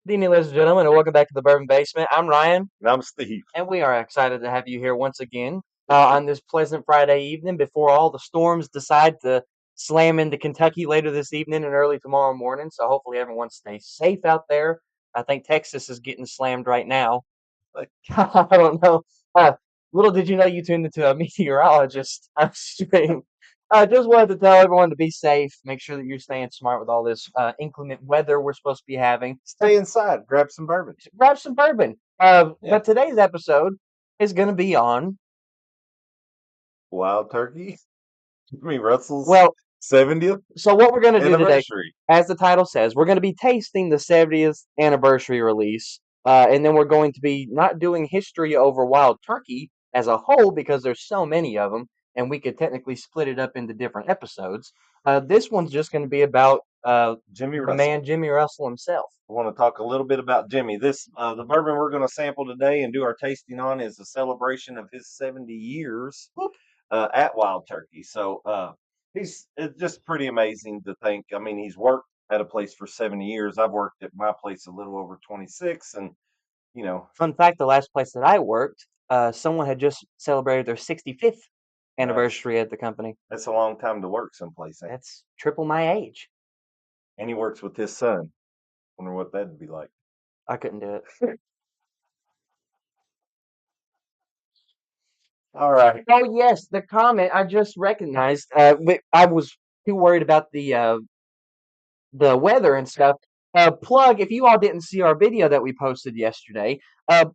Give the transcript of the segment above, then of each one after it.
Good evening, ladies and gentlemen, and welcome back to the Bourbon Basement. I'm Ryan, And I'm Steve. and we are excited to have you here once again on this pleasant Friday evening before all the storms decide to slam into Kentucky later this evening and early tomorrow morning. So hopefully everyone stays safe out there. I think Texas is getting slammed right now. But I don't know. Little did you know you tuned into a meteorologist stream. I just wanted to tell everyone to be safe. Make sure that you're staying smart with all this inclement weather we're supposed to be having. Stay inside, grab some bourbon. Grab some bourbon. Yeah. But today's episode is going to be on, Wild turkey. Jimmy Russell's well, 70th so what we're going to do today, anniversary. as the title says, we're going to be tasting the 70th anniversary release. And then we're going to be not doing history over Wild Turkey as a whole because there's so many of them, and we could technically split it up into different episodes. This one's just going to be about Jimmy the Russell. man Jimmy Russell himself. I want to talk a little bit about Jimmy. The bourbon we're going to sample today and do our tasting on is a celebration of his 70 years at Wild Turkey. So it's just pretty amazing to think. I mean, he's worked at a place for 70 years. I've worked at my place a little over 26, and Fun fact: the last place that I worked, someone had just celebrated their 65th anniversary at the company. that's a long time to work someplace. That's triple my age. And he works with his son. Wonder what that'd be like. I couldn't do it. All right. Oh yes, the comment I just recognized. I was too worried about the weather and stuff. Plug if you all didn't see our video that we posted yesterday.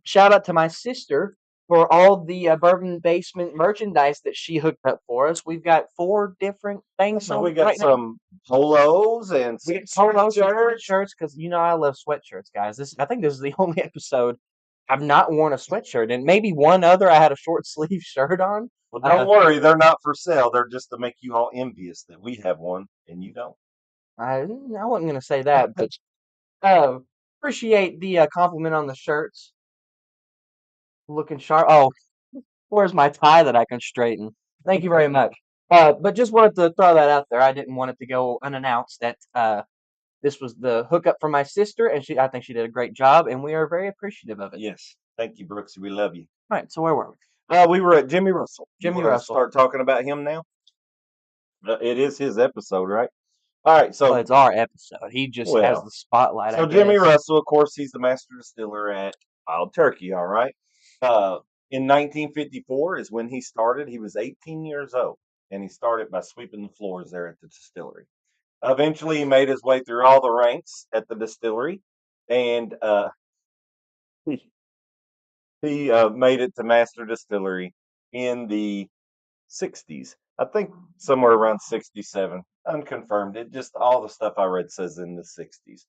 Shout out to my sister for all the Bourbon Basement merchandise that she hooked up for us. We've got 4 different things. So we got right now. some polos and We some got polos and sweatshirts. sweatshirts because I love sweatshirts, guys. I think this is the only episode I've not worn a sweatshirt, and maybe one other I had a short sleeve shirt on. Well, don't worry, they're not for sale. They're just to make you all envious that we have one and you don't. I wasn't gonna say that, but appreciate the compliment on the shirts. Looking sharp. Oh, where's my tie that I can straighten? Thank you very much. But just wanted to throw that out there. I didn't want it to go unannounced that this was the hookup for my sister, and I think she did a great job, and we are very appreciative of it. Yes. Thank you, Brooksy. We love you. All right, so where were we? We were at Jimmy Russell. Jimmy You wanna Russell. start talking about him now? It is his episode, right? All right. So Well, it's our episode. He just has the spotlight. So I Jimmy guess. Russell, of course, he's the master distiller at Wild Turkey. All right. In 1954 is when he started. He was 18 years old, and he started by sweeping the floors there at the distillery. Eventually, he made his way through all the ranks at the distillery, and he made it to master distillery in the 60s. I think somewhere around 67. Unconfirmed. It just all the stuff I read says in the 60s.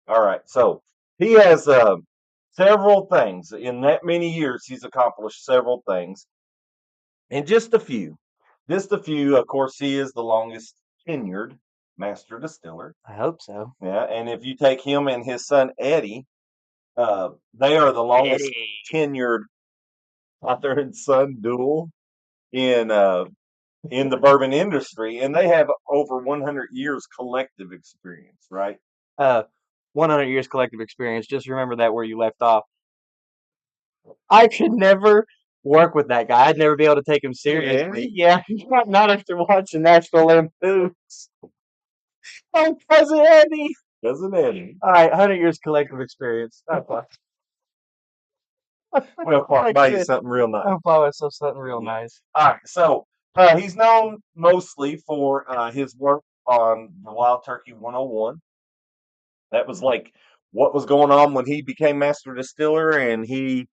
All right. So he has several things. In that many years, he's accomplished several things. And just a few. Of course, he is the longest tenured master distiller. I hope so. Yeah. And if you take him and his son Eddie, they are the longest tenured father and son duel in the bourbon industry, and they have over 100 years collective experience, right? 100 years collective experience. Just remember that where you left off. I could never work with that guy. I'd never be able to take him seriously. Yeah, not after watching National Lampoon's. Oh, Cousin Eddie. Cousin Eddie. All right, 100 years collective experience. We'll buy you something real nice. I'll buy myself something real nice. All right, so he's known mostly for his work on the Wild Turkey 101. That was like what was going on when he became master distiller, and he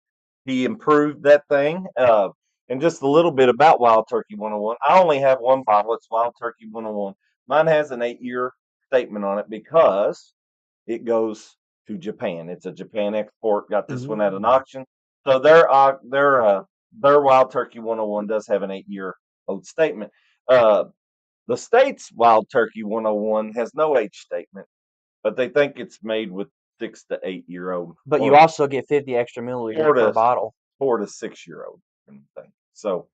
improved that thing. And just a little bit about Wild Turkey 101. I only have one bottle. It's Wild Turkey 101. Mine has an 8-year statement on it because it goes to Japan. It's a Japan export. Got this one at an auction. So their Wild Turkey 101 does have an 8-year old statement. The States Wild Turkey 101 has no age statement, but they think it's made with 6 to 8 year old. But you also get 50 extra milliliters per bottle. 4 to 6 year old thing. So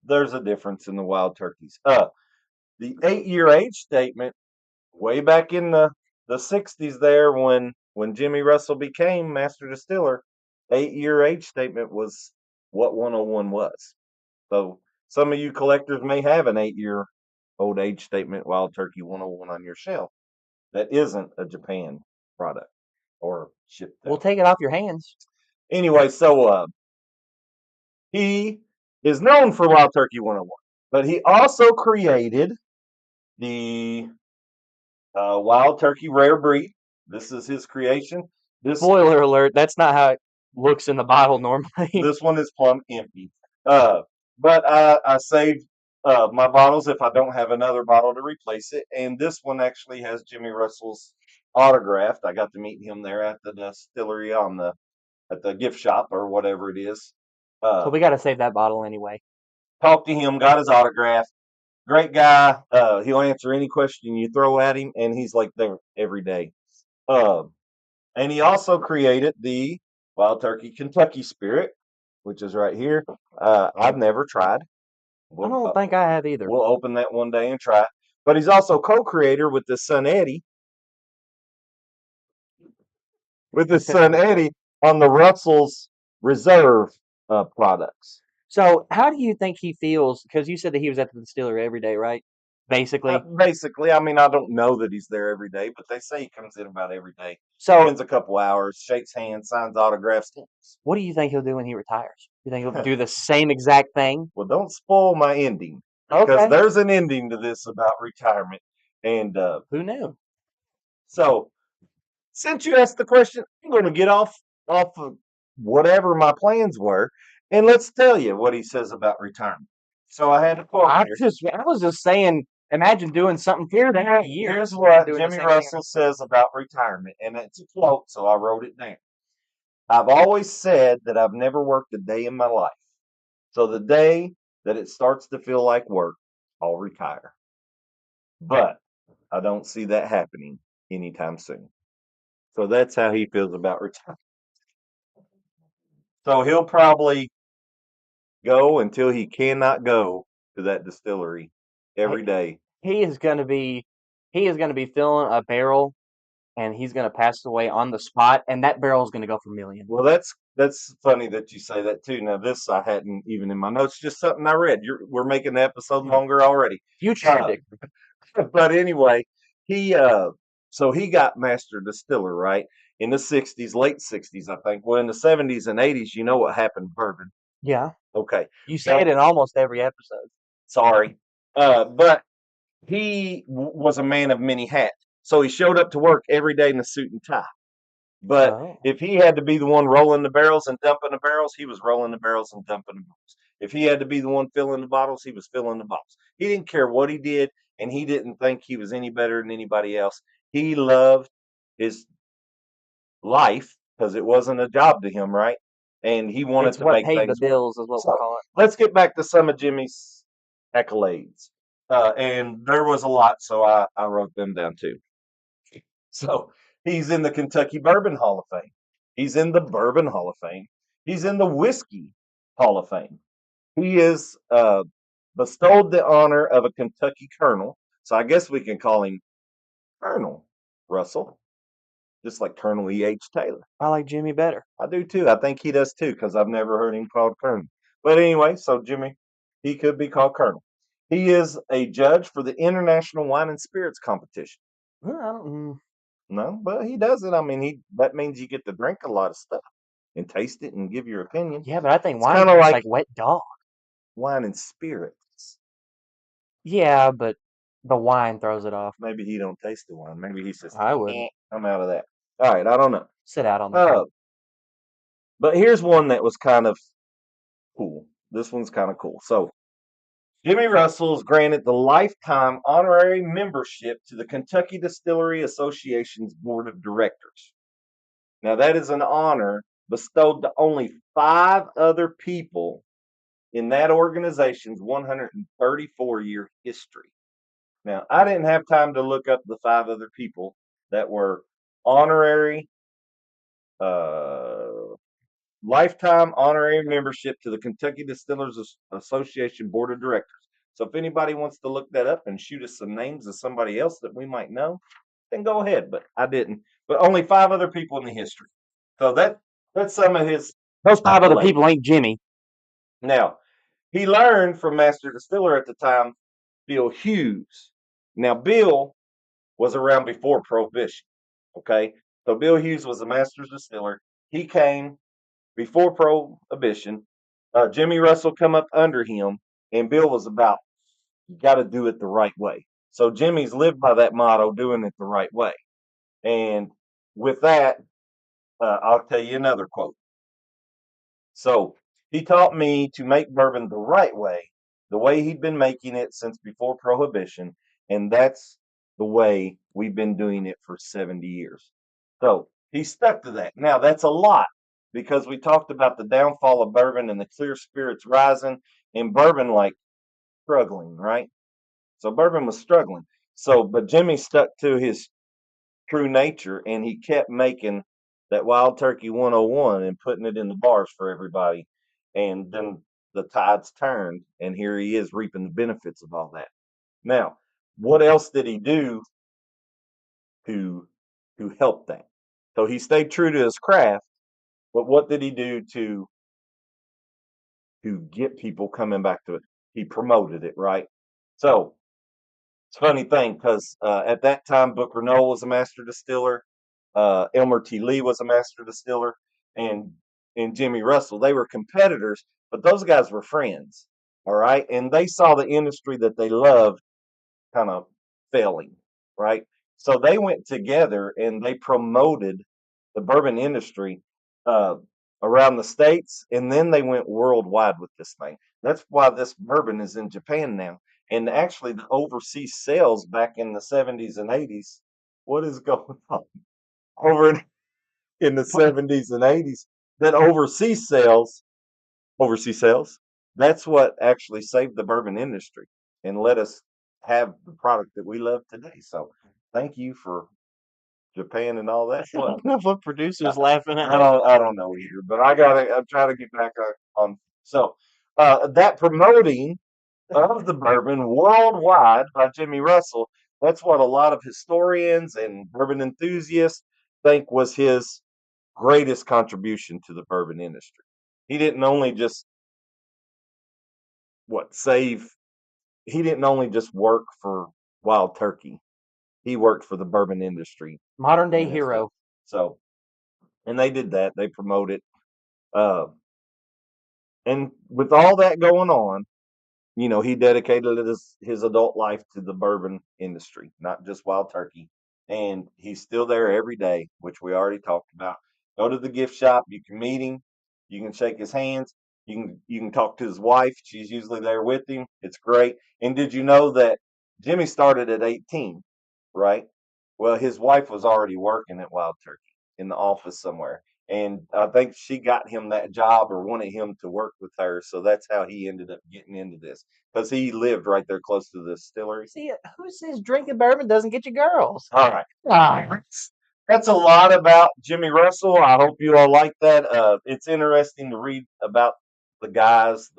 there's a difference in the Wild Turkeys. The 8-year age statement, way back in the 60s there when when Jimmy Russell became master distiller, 8-year age statement was what 101 was. So some of you collectors may have an 8-year old age statement Wild Turkey 101 on your shelf that isn't a Japan product or shipped We'll out. take it off your hands. Anyway, so he is known for Wild Turkey 101, but he also created the Wild Turkey Rare Breed. This is his creation. Spoiler alert, that's not how it looks in the bottle normally. This one is plumb empty. Uh, but I saved my bottles if I don't have another bottle to replace it. And this one actually has Jimmy Russell's autographed. I got to meet him there at the distillery at the gift shop or whatever it is. So we got to save that bottle anyway. Talked to him, got his autograph. Great guy. He'll answer any question you throw at him, and he's like there every day. Uh, and he also created the Wild Turkey Kentucky Spirit, which is right here. I've never tried. I don't think I have either. We'll open that one day and try it. But he's also co-creator with his son Eddie, on the Russell's Reserve products. So how do you think he feels? Because you said that he was at the distillery every day, right? Basically. Basically, I mean, I don't know that he's there every day, but they say he comes in about every day. So Spends a couple hours, shakes hands, signs autographs. what do you think he'll do when he retires? You think he'll do the same exact thing? Well, don't spoil my ending because Okay. there's an ending to this about retirement. And Who knew? so, since you asked the question, I'm going to get off of whatever my plans were, and let's tell you what he says about retirement. So I had a quote I here. was just saying, imagine doing something here there a year. Here's what doing the Jimmy same thing. Russell says about retirement, and it's a quote, so I wrote it down. I've always said that I've never worked a day in my life. So the day that it starts to feel like work, I'll retire. But I don't see that happening anytime soon. So that's how he feels about retirement. So he'll probably go until he cannot go to that distillery every day. He is going to be filling a barrel, and he's going to pass away on the spot, and that barrel is going to go for millions. Well, that's funny that you say that too. Now, this I hadn't even in my notes, just something I read. We're making the episode longer already. Future prediction. But anyway, he so he got master distiller right in the '60s, late '60s, I think. Well, in the '70s and '80s, you know what happened to bourbon? Yeah, Okay, you say it in almost every episode. sorry, but he was a man of many hats, so he showed up to work every day in a suit and tie. But Oh. if he had to be the one rolling the barrels and dumping the barrels, he was rolling the barrels and dumping the barrels. If he had to be the one filling the bottles, he was filling the bottles. He didn't care what he did, and he didn't think he was any better than anybody else. He loved his life because it wasn't a job to him, right? And he wanted It's to what make paid the things work. bills, is what we'll So call it. let's get back to some of Jimmy's accolades. And there was a lot, so I wrote them down too. So he's in the Kentucky Bourbon Hall of Fame. He's in the Bourbon Hall of Fame. He's in the Whiskey Hall of Fame. He is bestowed the honor of a Kentucky Colonel. So I guess we can call him Colonel Russell, just like Colonel E.H. Taylor. I like Jimmy better. I do too. I think he does too, because I've never heard him called Colonel. But anyway, so Jimmy, he could be called Colonel. He is a judge for the International Wine and Spirits Competition. I don't, No, but he does it. I mean, that means you get to drink a lot of stuff and taste it and give your opinion. yeah, but I think It's wine kind of tastes like like wet dog. wine and spirits. Yeah, but the wine throws it off. Maybe he don't taste the wine. Maybe he says, I wouldn't. I'm out of that. All right, I don't know. Sit out on the Uh, but here's one that was kind of cool. This one's kind of cool. So Jimmy Russell is granted the lifetime honorary membership to the Kentucky Distillery Association's board of directors. Now, that is an honor bestowed to only 5 other people in that organization's 134-year history. Now, I didn't have time to look up the 5 other people that were honorary, lifetime honorary membership to the Kentucky Distillers Association Board of Directors. So if anybody wants to look that up and shoot us some names of somebody else that we might know, then go ahead. But I didn't. but only 5 other people in the history. So that's some of his Those 5 other accolades. people ain't Jimmy. Now, he learned from master distiller at the time, Bill Hughes. Now, Bill was around before Prohibition. Okay, so Bill Hughes was a master distiller. He came before Prohibition. Jimmy Russell come up under him, and Bill was about, you got to do it the right way. So Jimmy's lived by that motto, doing it the right way. And with that, I'll tell you another quote. So he taught me to make bourbon the right way, the way he'd been making it since before Prohibition, and that's the way we've been doing it for 70 years. So he stuck to that. Now, that's a lot because we talked about the downfall of bourbon and the clear spirits rising, and bourbon like struggling, right? So bourbon was struggling. So, but Jimmy stuck to his true nature, and he kept making that Wild Turkey 101 and putting it in the bars for everybody. And then the tides turned, and here he is reaping the benefits of all that. Now, what else did he do to help that? So he stayed true to his craft, but what did he do to get people coming back to it? He promoted it, right? So it's a funny thing because at that time, Booker Noel was a master distiller, Elmer T. Lee was a master distiller, and Jimmy Russell. They were competitors, but those guys were friends. All right, and they saw the industry that they loved kind of failing, right? So they went together and they promoted the bourbon industry uh, around the states, and then they went worldwide with this thing. That's why this bourbon is in Japan now. And actually, the overseas sales back in the 70s and 80s. What is going on over in the 70s and 80s? That overseas sales, that's what actually saved the bourbon industry and let us have the product that we love today. So, thank you for Japan and all that. I don't know what producer's laughing at. I don't know either, but I'm trying to get back on. So, that promoting of the bourbon worldwide by Jimmy Russell, that's what a lot of historians and bourbon enthusiasts think was his greatest contribution to the bourbon industry. He didn't only just what save he didn't only just work for Wild Turkey. He worked for the bourbon industry Modern day in itself. hero. So, and they did that. They promoted, uh, and with all that going on, he dedicated his adult life to the bourbon industry, not just Wild Turkey. And he's still there every day, which we already talked about. Go to the gift shop. You can meet him. You can shake his hands. You can talk to his wife. She's usually there with him. It's great. And did you know that Jimmy started at 18, right? Well, his wife was already working at Wild Turkey in the office somewhere. And I think she got him that job or wanted him to work with her. So that's how he ended up getting into this because he lived right there close to the distillery. See, who says drinking bourbon doesn't get you girls? All right. Ah, That's a lot about Jimmy Russell. I hope you all like that. It's interesting to read about the guys,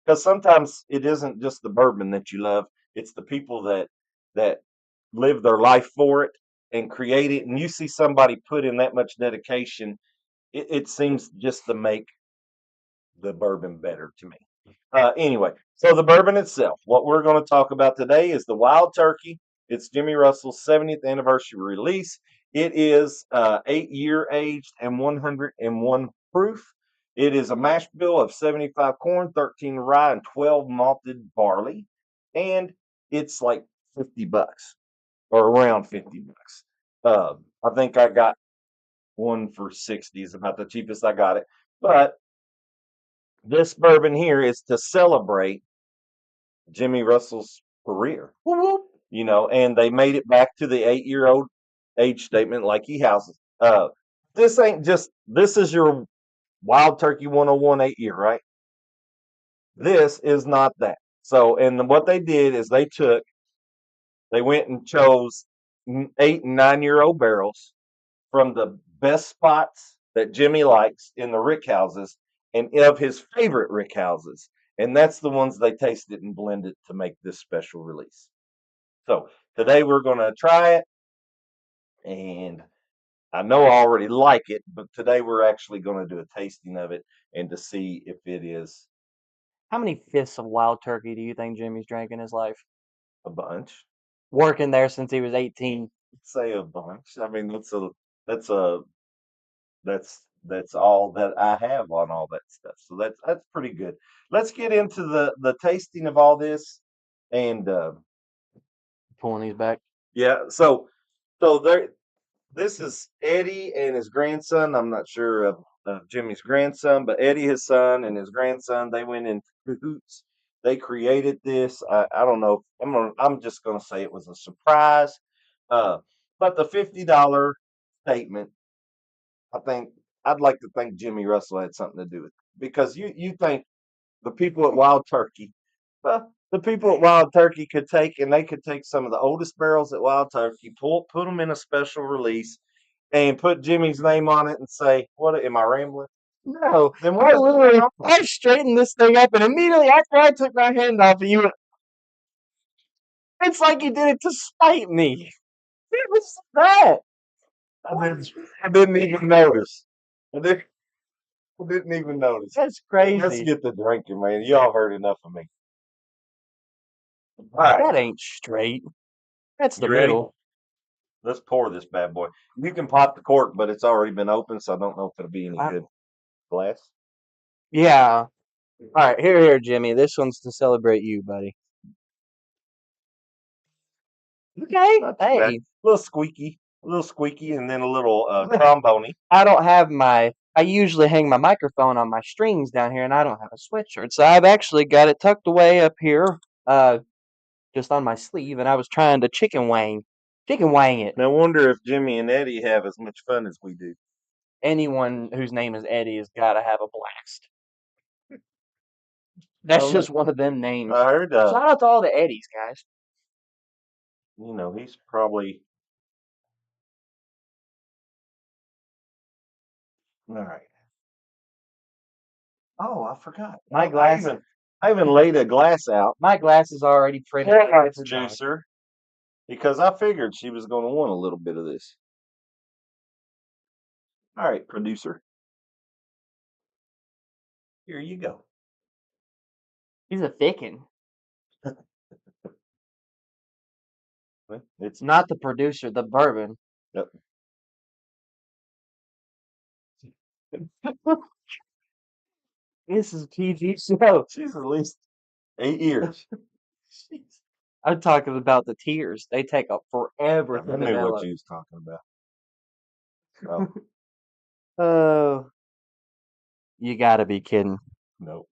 because sometimes it isn't just the bourbon that you love; it's the people that live their life for it and create it. And you see somebody put in that much dedication, it seems just to make the bourbon better to me. Anyway, so the bourbon itself, what we're going to talk about today is the Wild Turkey. It's Jimmy Russell's 70th anniversary release. It is 8-year aged and 101 proof. It is a mash bill of 75 corn, 13 rye, and 12 malted barley. And it's like $50 or around $50. I think I got one for 60 is about the cheapest I got it. But this bourbon here is to celebrate Jimmy Russell's career, and they made it back to the 8-year-old age statement like he houses. This is your Wild Turkey 101 8-year, right? This is not that. So, and what they did is they went and chose 8 and 9-year-old barrels from the best spots that Jimmy likes in the rick houses and of his favorite rick houses. And that's the ones they tasted and blended to make this special release. So today we're going to try it and I know I already like it, but today we're actually going to do a tasting of it and to see if it is How many fifths of wild turkey do you think Jimmy's drank in his life? a bunch. Working there since he was 18. Say a bunch. I mean, that's a that's all that I have on all that stuff. So that's pretty good. Let's get into the tasting of all this, and Pulling these back. yeah. So there, this is Eddie and his grandson. I'm not sure of Jimmy's grandson, but Eddie, his son, and his grandson, they went in cahoots. They created this. I don't know. I'm just gonna say it was a surprise. Uh, but the $50 statement, I think I'd like to think Jimmy Russell had something to do with it because you think the people at Wild Turkey, well, the people at Wild Turkey could take and they could take some of the oldest barrels at Wild Turkey, put them in a special release, and put Jimmy's name on it and say, "What am I rambling?" No, Then I what is literally, I straightened this thing up, and immediately after I took my hand off of you, it's like you did it to spite me. What was that? I didn't even notice. I didn't, I didn't even notice. That's Let's crazy. get the drinking, man. Y'all heard enough of me. All right, That ain't straight. That's the you ready? middle. Let's pour this bad boy. You can pop the cork, but it's already been opened, so I don't know if it'll be any I, good. Glass? yeah. All right, here, Jimmy. This one's to celebrate you, buddy. Okay. Not too bad. Hey, A little squeaky, and then a little trombone. I don't have my. I usually hang my microphone on my strings down here, and I don't have a sweatshirt, so I've actually got it tucked away up here, just on my sleeve, and I was trying to chicken wang it. No wonder if Jimmy and Eddie have as much fun as we do. Anyone whose name is Eddie has got to have a blast. That's Oh, look, just one of them names. I heard, Shout out to all the Eddies, guys. he's probably all right. Oh, I forgot. My glass, I even laid a glass out my glass is already pretty. for juicer because I figured she was going to want a little bit of this. All right, producer, here you go. He's a thickin'. It's Not the producer, the bourbon. yep. This is a PG show. She's at least 8 years. Jeez. I'm talking about the tears. They take up forever I to knew what develop. you was talking about. Oh Oh, you gotta be kidding. no.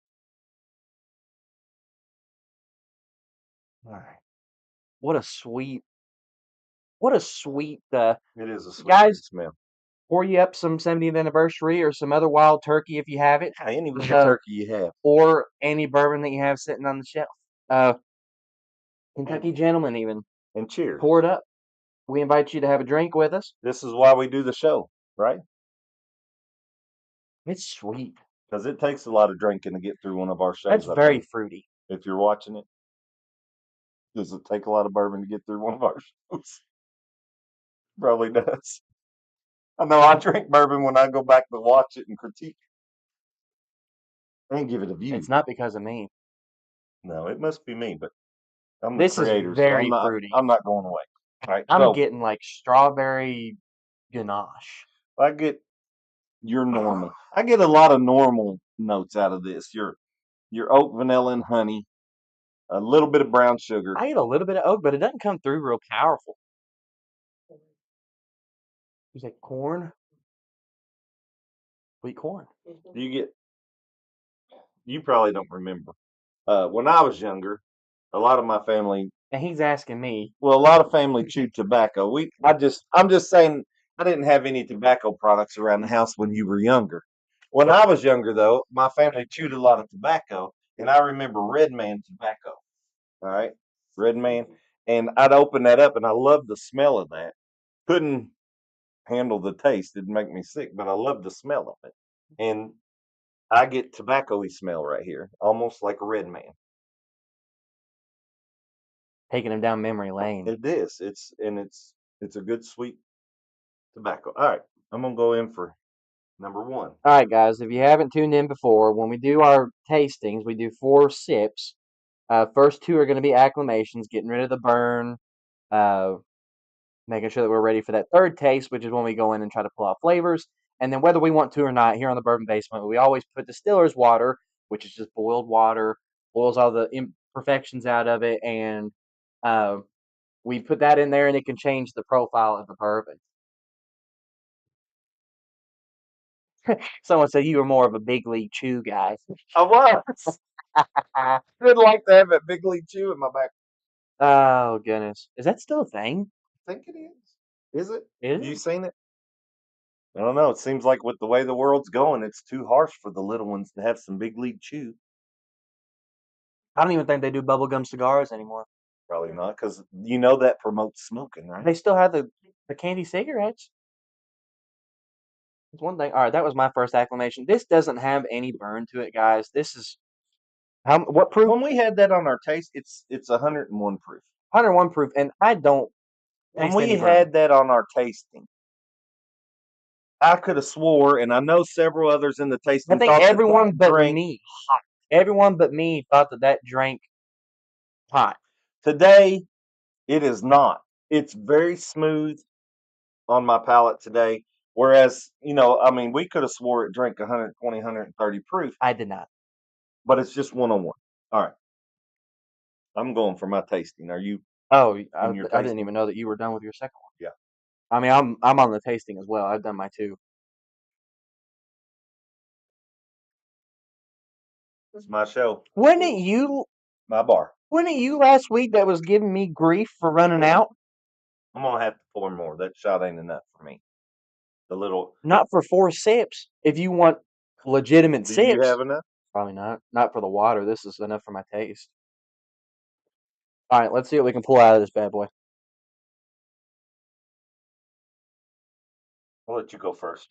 All right. What a sweet, It is a sweet guys, smell. pour you up some 70th anniversary or some other wild turkey if you have it, Yeah, any wild uh, turkey you have. or any bourbon that you have sitting on the shelf. Uh, And, Kentucky gentlemen, even and cheers. pour it up. We invite you to have a drink with us. This is why we do the show, right? It's sweet. Because it takes a lot of drinking to get through one of our That's shows, I very think. fruity. If you're watching it, does it take a lot of bourbon to get through one of our shows? Probably does. I know I drink bourbon when I go back to watch it and critique and give it a view. It's not because of me. No, it must be me, but I'm the This is creator, so very fruity. I'm not going away. All right, I'm so getting like strawberry ganache. I get your normal. I get a lot of normal notes out of this. Your oak, vanilla, and honey, a little bit of brown sugar. I get a little bit of oak, but it doesn't come through real powerful. Is it corn? Sweet corn. You get you probably don't remember. When I was younger, a lot of my family, And he's asking me. well, a lot of family chewed tobacco. I'm just saying, I didn't have any tobacco products around the house when you were younger. When I was younger, though, my family chewed a lot of tobacco, and I remember Red Man tobacco. All right, Red Man, and I'd open that up, and I loved the smell of that. Couldn't handle the taste; it'd make me sick, but I loved the smell of it. And I get tobacco-y smell right here, almost like a Red Man. Taking him down memory lane. It is. It's a good sweet tobacco. All right, I'm gonna go in for number one. All right, guys, if you haven't tuned in before, when we do our tastings, we do 4 sips. First two are going to be acclimations, getting rid of the burn, uh, making sure that we're ready for that third taste, which is when we go in and try to pull out flavors. And then whether we want to or not, here on the Bourbon Basement, we always put distiller's water, which is just boiled water, boils all the imperfections out of it, and uh, we put that in there, and it can change the profile of the bourbon. Someone said you were more of a big league chew guy. I was. Oh I'd like to have that big league chew in my back. goodness, is that still a thing? I think it is. Is it? Is Have you it? seen it? I don't know. It seems like with the way the world's going, it's too harsh for the little ones to have some big league chew. I don't even think they do bubblegum cigars anymore. Probably not, because you know that promotes smoking, right? They still have the candy cigarettes. It's one thing. All right, that was my first acclimation. This doesn't have any burn to it, guys. This is what proof? When we had that on our taste, it's 101 proof. 101 proof, and I don't When taste we any burn. had that on our tasting, I could have swore, and I know several others in the I tasting think thought that everyone that but drank me, everyone but me thought that drank hot. today. It is not. It's very smooth on my palate today. Whereas, I mean, we could have swore it drank 120, 130 proof, I did not. but it's just 101. All right. I'm going for my tasting. Are you Oh, in your I didn't tasting? even know that you were done with your second one. Yeah. I mean, I'm on the tasting as well. I've done my two. It's my show, Wasn't it you? my bar. Wasn't it you last week that was giving me grief for running out? I'm going to have to pour more. That shot ain't enough for me. The little, Not for 4 sips. If you want legitimate do you sips, have enough? probably not. Not for the water. This is enough for my taste. All right, let's see what we can pull out of this bad boy. I'll let you go first.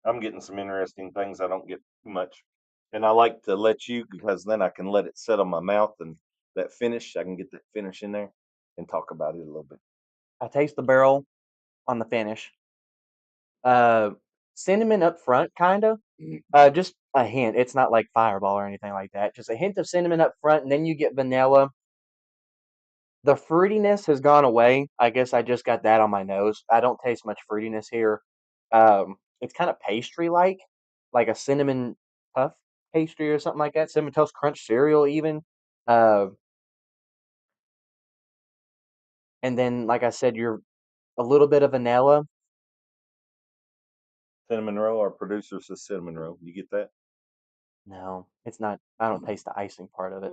I'm getting some interesting things I don't get too much. And I like to let you because then I can let it set on my mouth and that finish, I can get that finish in there and talk about it a little bit. I taste the barrel on the finish. Uh, cinnamon up front, kind of. Just a hint. It's not like Fireball or anything like that. Just a hint of cinnamon up front, and then you get vanilla. The fruitiness has gone away. I guess I just got that on my nose. I don't taste much fruitiness here. It's kind of pastry like a cinnamon puff pastry or something like that. Cinnamon toast crunch cereal, even. Uh, and then, like I said, you're a little bit of vanilla. Cinnamon roll, our producer says cinnamon roll. You get that? No, it's not. I don't taste the icing part of it.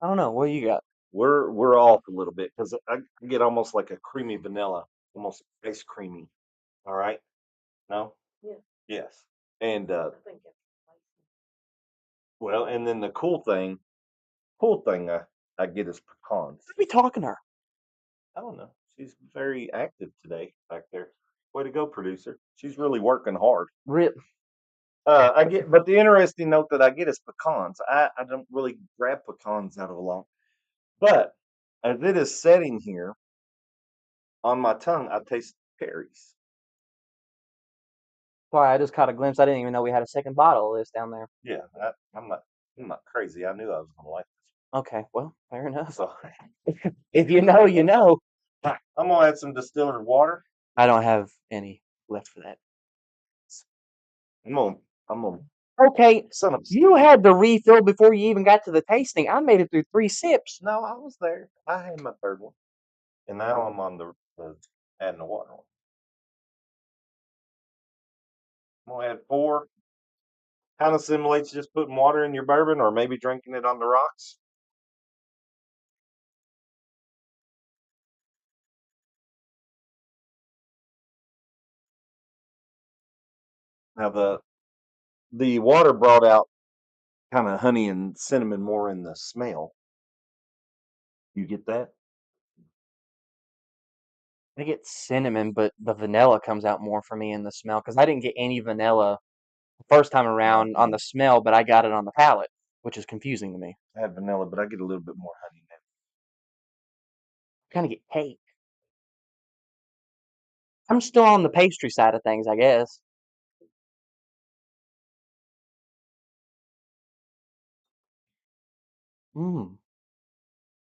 I don't know. What you got? We're off a little bit because I get almost like a creamy vanilla, almost ice creamy. All right? No? Yes. And well, and then the cool thing I get is pecans. What are we talking to her? I don't know. She's very active today back there. Way to go, producer. She's really working hard. Rip. I get, but the interesting note that I get is pecans. I don't really grab pecans out of a lot, but as it is setting here on my tongue, I taste cherries. Sorry, I just caught a glimpse. I didn't even know we had a second bottle of this down there. Yeah, I'm not crazy. I knew I was gonna like Okay, well, fair this. enough. So If you know, you know. I'm gonna add some distilled water. I don't have any left for that. I'm gonna Okay, son of you had the refill before you even got to the tasting. I made it through 3 sips. no, I was there. I had my third one, and now I'm on the adding the water. I'm gonna add four. Kind of simulates just putting water in your bourbon, or maybe drinking it on the rocks. Now the water brought out kind of honey and cinnamon more in the smell. You get that? I get cinnamon, but the vanilla comes out more for me in the smell because I didn't get any vanilla the first time No, around on the smell, but I got it on the palate, which is confusing to me. I had vanilla, but I get a little bit more honey now. I kind of get cake. I'm still on the pastry side of things, I guess. Mm.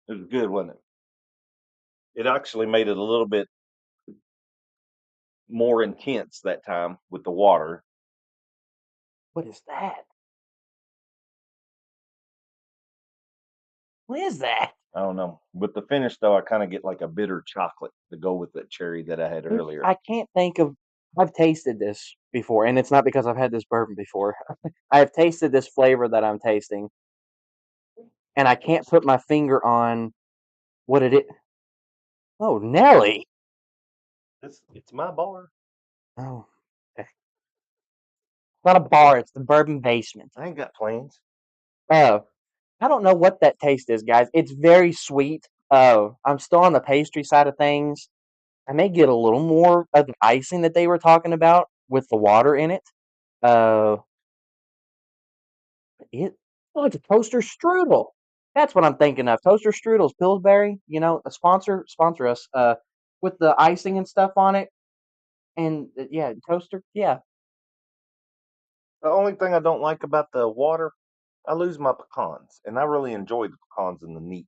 It was good, wasn't it? It actually made it a little bit more intense that time with the water. What is that? What is that? I don't know. With the finish though, I kind of get like a bitter chocolate to go with the cherry that I had earlier. I can't think of. I've tasted this before, and it's not because I've had this bourbon before. I have tasted this flavor that I'm tasting, and I can't put my finger on what it is. Oh, Nelly. It's my bar. Oh, okay. It's not a bar. It's the Bourbon Basement. I ain't got plans. Oh, I don't know what that taste is, guys. It's very sweet. I'm still on the pastry side of things. I may get a little more of the icing that they were talking about with the water in it. Uh, it oh, it's a toaster strudel. That's what I'm thinking of. Toaster strudels, Pillsbury. You know, a sponsor us. With the icing and stuff on it, and yeah, toaster. Yeah. The only thing I don't like about the water, I lose my pecans, and I really enjoy the pecans and the neat.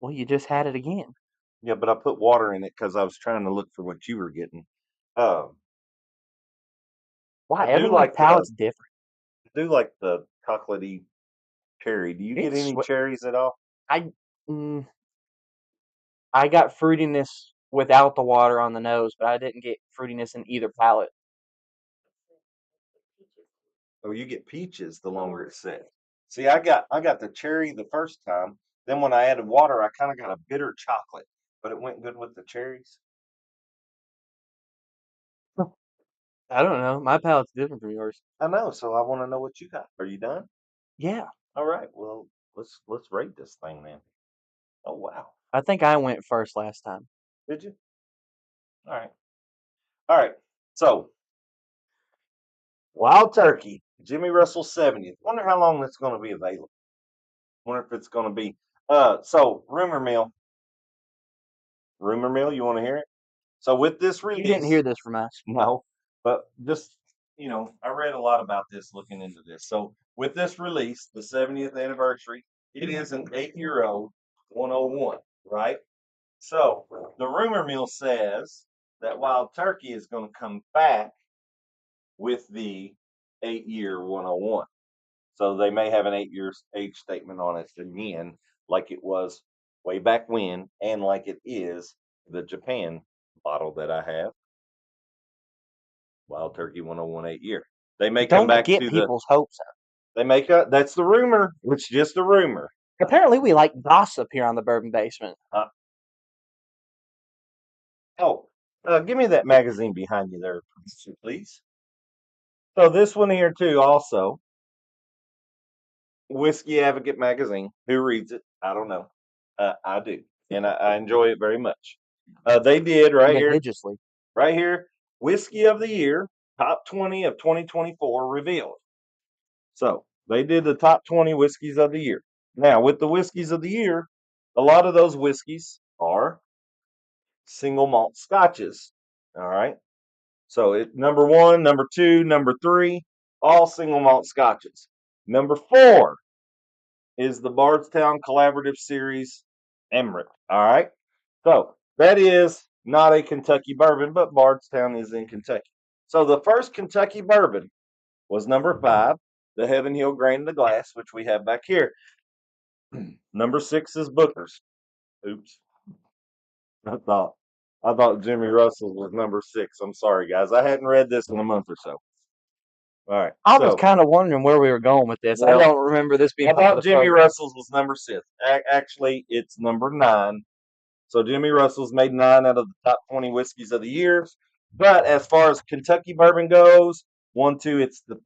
Well, you just had it again. Yeah, but I put water in it because I was trying to look for what you were getting. Um, I Why? do Everyone's like the palate's different. chocolatey cherry. Do you get It's any cherries at all? I mm, I got fruitiness without the water on the nose, but I didn't get fruitiness in either palate. Oh, you get peaches the longer it's set. See, I got the cherry the first time. Then when I added water, I kind of got a bitter chocolate, but it went good with the cherries. I don't know. My palate's different from yours. I know, so I want to know what you got. Are you done? Yeah, All right. Well, let's rate this thing then. Oh wow. I think I went first last time. Did you? All right. All right. So Wild Turkey, Jimmy Russell 70th. Wonder how long that's going to be available. Wonder if it's going to be. So rumor mill. You want to hear it? So with this You didn't hear release, this from us. no, but just I read a lot about this looking into this. So with this release, the 70th anniversary, it is an 8-year old 101, right? So the rumor mill says that Wild Turkey is going to come back with the 8-year 101. So they may have an 8 year age statement on it again, like it was way back when, and like it is the Japan bottle that I have, Wild Turkey 101 8 year. They may come Don't back get to the people's hopes up. they make a that's the rumor. It's just a rumor. Apparently, we like gossip here on the Bourbon Basement. Uh, oh, give me that magazine behind you there, please. So this one here too, also Whiskey Advocate magazine. Who reads it? I don't know. I do, and I enjoy it very much. They did Religiously. right here, Whiskey of the Year, top 20 of 2024 revealed. So they did the top 20 whiskeys of the year. Now, with the whiskeys of the year, a lot of those whiskeys are single malt scotches. All right. So number one, number two, number three, all single malt scotches. Number four is the Bardstown Collaborative Series Emerald. All right. So that is not a Kentucky bourbon, but Bardstown is in Kentucky. So the first Kentucky bourbon was number five, the Heaven Hill Grain in the Glass, which we have back here. Number six is Booker's. Oops. I thought I thought Jimmy Russell was number six. I'm sorry, guys. I hadn't read this in a month or so. All right. I was So kind of wondering where we were going with this. I well, don't remember this being I part of thought the Jimmy program. Russell's was number six. Actually, it's number nine. So Jimmy Russell's made 9 out of the top 20 whiskeys of the year. But as far as Kentucky bourbon goes, 1, 2, it's the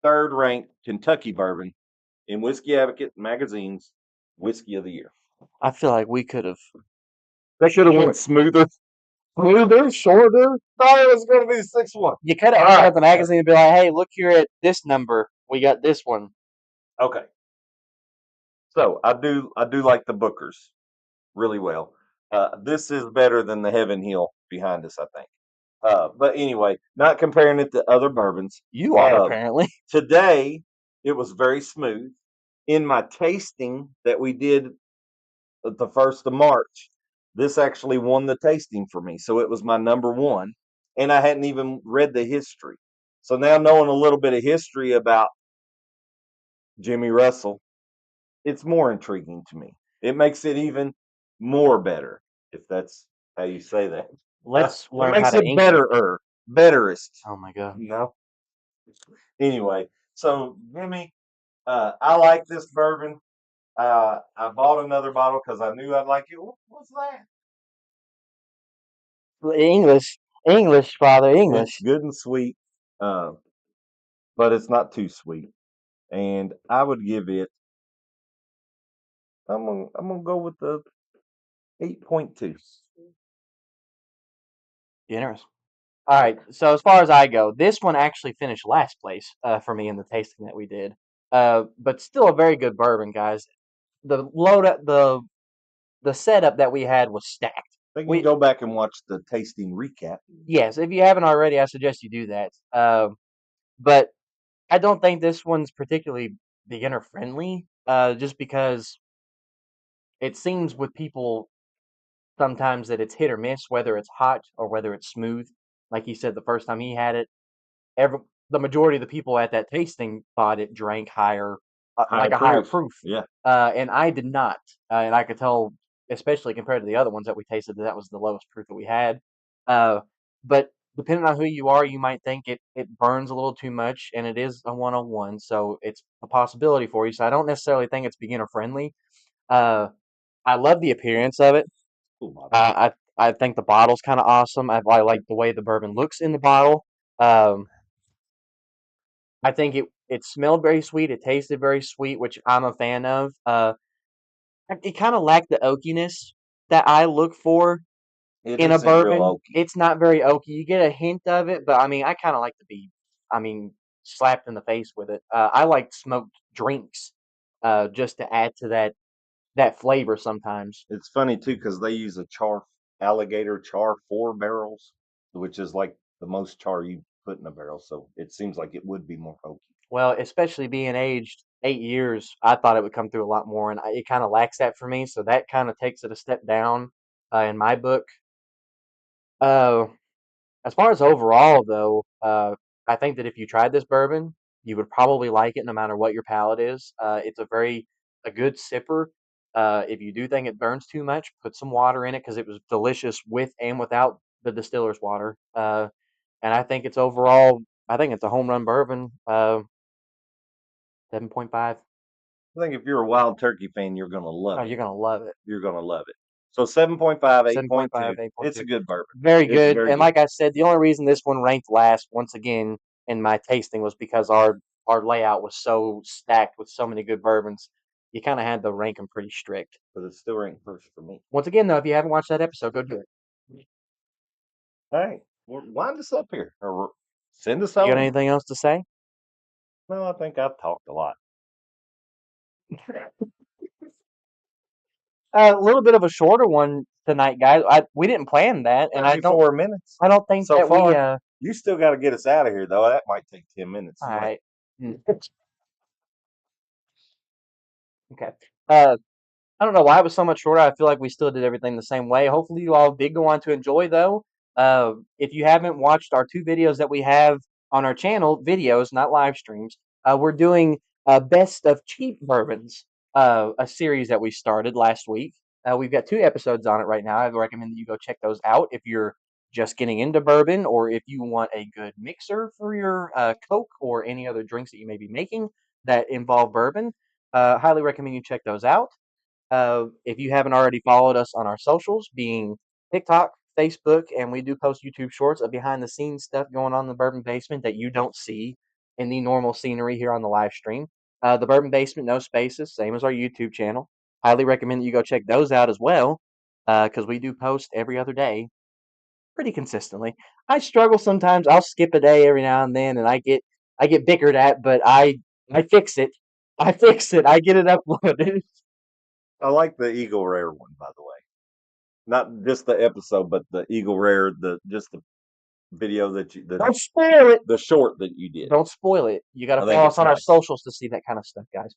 third ranked Kentucky bourbon in Whiskey Advocate magazine's whiskey of the year. I feel like we could have. That should have went smoother, shorter. Thought it was going to be the sixth one. You could have opened up the magazine and be like, "Hey, look here at this number. We got this one." Okay. So I do like the Bookers really well. This is better than the Heaven Hill behind us, I think. But anyway, not comparing it to other bourbons. You are Uh, apparently. Today, it was very smooth. In my tasting that we did at the 1st of March, this actually won the tasting for me. So it was my number one. And I hadn't even read the history. So now knowing a little bit of history about Jimmy Russell, it's more intriguing to me. It makes it even more better, if that's how you say that. Let's It learn how makes to it ink it. betterer, betterest. Oh my god. No. Anyway, so Jimmy, I like this bourbon. I bought another bottle because I knew I'd like it. What's that? English, English, father, It's English. good and sweet, uh, but it's not too sweet. And I would give it. I'm gonna go with the 8.2. Generous. All right. So as far as I go, this one actually finished last place for me in the tasting that we did. But still a very good bourbon, guys. The setup that we had was stacked. They can We go back and watch the tasting recap. Yes, if you haven't already, I suggest you do that. But I don't think this one's particularly beginner friendly. Just because it seems with people sometimes that it's hit or miss whether it's hot or whether it's smooth. Like he said, the first time he had it, every the majority of the people at that tasting thought it drank higher, Higher like a higher proof. proof, Yeah. and I did not, and I could tell, especially compared to the other ones that we tasted, that that was the lowest proof that we had. Uh, but depending on who you are, you might think it burns a little too much, and it is a 101, so it's a possibility for you. So I don't necessarily think it's beginner friendly. Uh, I love the appearance of it. Cool bottle. I think the bottle's kind of awesome. I like the way the bourbon looks in the bottle. Um, I think it smelled very sweet. It tasted very sweet, which I'm a fan of. It kind of lacked the oakiness that I look for It in a isn't real bourbon. oaky. It's not very oaky. You get a hint of it, but I mean, I kind of like to be, I mean, slapped in the face with it. I like smoked drinks, just to add to that flavor sometimes. It's funny too because they use a alligator char 4 barrels, which is like the most char you put in a barrel. So it seems like it would be more oaky. Well, especially being aged 8 years, I thought it would come through a lot more, and it kind of lacks that for me. So that kind of takes it a step down in my book. Uh, as far as overall, though, I think that if you tried this bourbon, you would probably like it no matter what your palate is. It's a good sipper. If you do think it burns too much, put some water in it because it was delicious with and without the distiller's water. And I think it's overall, I think it's a home run bourbon. 7.5. I think if you're a wild turkey fan, you're gonna Oh, love it. you're gonna love it. You're gonna love it. So 7.5, 7.5, 8.2. It's 8.2. a good bourbon. Very It's good. very And good. like I said, the only reason this one ranked last once again in my tasting was because our layout was so stacked with so many good bourbons. You kind of had to rank them pretty strict. But it's still ranked first for me. Once again, though, if you haven't watched that episode, go do it. All right. Well, wind us up here or send us You got home. anything else to say? No, I think I've talked a lot. A little bit of a shorter one tonight, guys. We didn't plan that, and 34 minutes I don't think so that we. far. You still got to get us out of here, though. That might take 10 minutes. All You might. right. Okay. Uh, I don't know why it was so much shorter. I feel like we still did everything the same way. Hopefully, you all did go on to enjoy, though. If you haven't watched our two videos that we have on our channel, videos, not live streams, we're doing Best of Cheap Bourbons, a series that we started last week. We've got 2 episodes on it right now. I recommend that you go check those out if you're just getting into bourbon or if you want a good mixer for your Coke or any other drinks that you may be making that involve bourbon. Highly recommend you check those out. If you haven't already followed us on our socials, being TikTok, Facebook, and we do post YouTube shorts of behind the scenes stuff going on in the Bourbon Basement that you don't see in the normal scenery here on the live stream. The Bourbon Basement, no spaces, same as our YouTube channel. Highly recommend that you go check those out as well, because we do post every other day pretty consistently. I struggle sometimes. I'll skip a day every now and then, and I get bickered at, but I fix it. I fix it. I get it uploaded. I like the Eagle Rare one, by the way. Not just the episode, but the Eagle Rare, the video that Don't spoil it. the short that you did. Don't spoil it. You got to I think follow us it's on our nice. socials to see that kind of stuff, guys.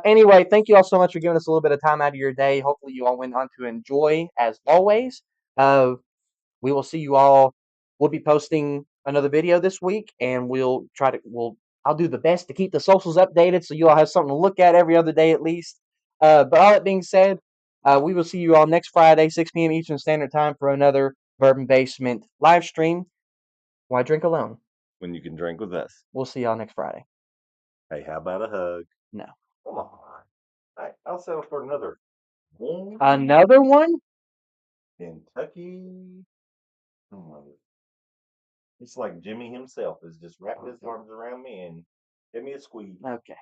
Anyway, thank you all so much for giving us a little bit of time out of your day. Hopefully, you all went on to enjoy as always. We will see you all. We'll be posting another video this week, and I'll do the best to keep the socials updated so you all have something to look at every other day at least. But all that being said, we will see you all next Friday, 6 p.m. Eastern Standard Time for another Bourbon Basement live stream. Why drink alone? When you can drink with us. We'll see y'all next Friday. Hey, how about a hug? No. Come on. I'll settle for another warm Another one? Kentucky. Oh my God. It's like Jimmy himself has just wrapped his arms around me and give me a squeeze. Okay.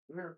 Here.